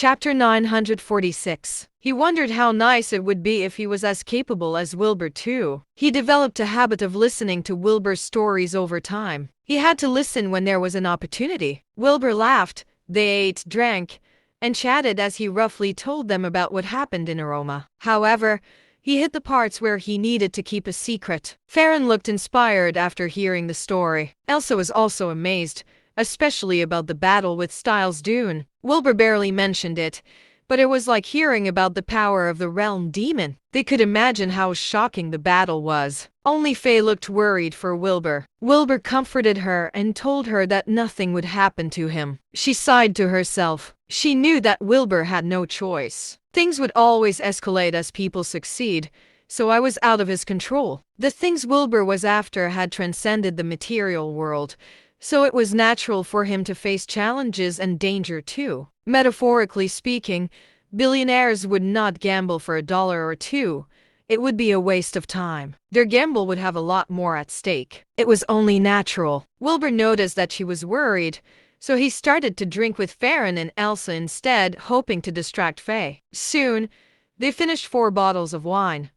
Chapter 946. He wondered how nice it would be if he was as capable as Wilbur too. He developed a habit of listening to Wilbur's stories over time. He had to listen when there was an opportunity. Wilbur laughed, they ate, drank, and chatted as he roughly told them about what happened in Aroma. However, he hit the parts where he needed to keep a secret. Farron looked inspired after hearing the story. Elsa was also amazed, especially about the battle with Styles Dune. Wilbur barely mentioned it, but it was like hearing about the power of the realm demon. They could imagine how shocking the battle was. Only Faye looked worried for Wilbur. Wilbur comforted her and told her that nothing would happen to him. She sighed to herself. She knew that Wilbur had no choice. Things would always escalate as people succeed, so I was out of his control. The things Wilbur was after had transcended the material world, so it was natural for him to face challenges and danger too. Metaphorically speaking, billionaires would not gamble for $1 or $2. It would be a waste of time. Their gamble would have a lot more at stake. It was only natural. Wilbur noticed that she was worried, so he started to drink with Farron and Elsa instead, hoping to distract Faye. Soon, they finished 4 bottles of wine.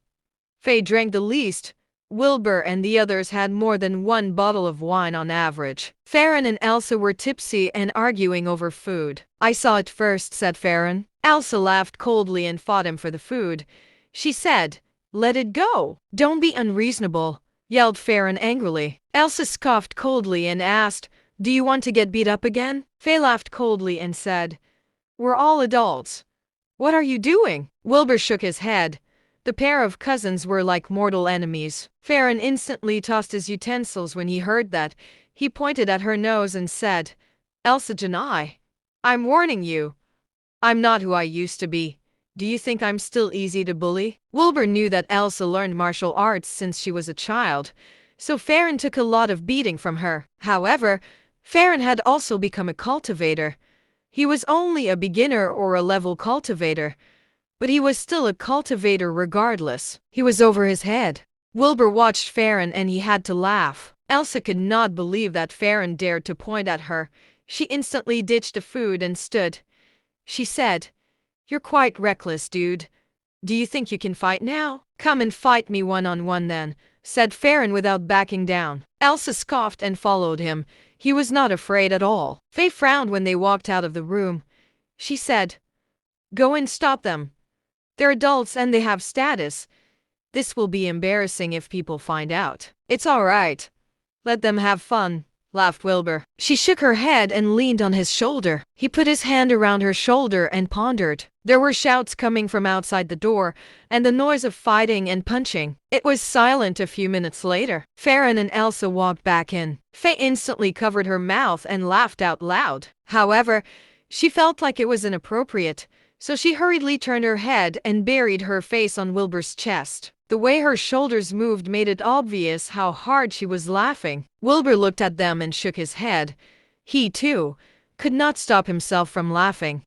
Faye drank the least. Wilbur and the others had more than 1 bottle of wine on average. Farron and Elsa were tipsy and arguing over food. "I saw it first," said Farron. Elsa laughed coldly and fought him for the food. She said, "Let it go." "Don't be unreasonable," yelled Farron angrily. Elsa scoffed coldly and asked, "Do you want to get beat up again?" Faye laughed coldly and said, "We're all adults. What are you doing?" Wilbur shook his head. The pair of cousins were like mortal enemies. Farron instantly tossed his utensils when he heard that. He pointed at her nose and said, "Elsa Janai, I'm warning you. I'm not who I used to be. Do you think I'm still easy to bully?" Wilbur knew that Elsa learned martial arts since she was a child, so Farron took a lot of beating from her. However, Farron had also become a cultivator. He was only a beginner or a level cultivator, but he was still a cultivator regardless. He was over his head. Wilbur watched Farron and he had to laugh. Elsa could not believe that Farron dared to point at her. She instantly ditched the food and stood. She said, "You're quite reckless, dude. Do you think you can fight now?" "Come and fight me one-on-one then," said Farron without backing down. Elsa scoffed and followed him. He was not afraid at all. Faye frowned when they walked out of the room. She said, "Go and stop them. They're adults and they have status. This will be embarrassing if people find out." "It's all right. Let them have fun," laughed Wilbur. She shook her head and leaned on his shoulder. He put his hand around her shoulder and pondered. There were shouts coming from outside the door, and the noise of fighting and punching. It was silent a few minutes later. Farron and Elsa walked back in. Faye instantly covered her mouth and laughed out loud. However, she felt like it was inappropriate, so she hurriedly turned her head and buried her face on Wilbur's chest. The way her shoulders moved made it obvious how hard she was laughing. Wilbur looked at them and shook his head. He, too, could not stop himself from laughing.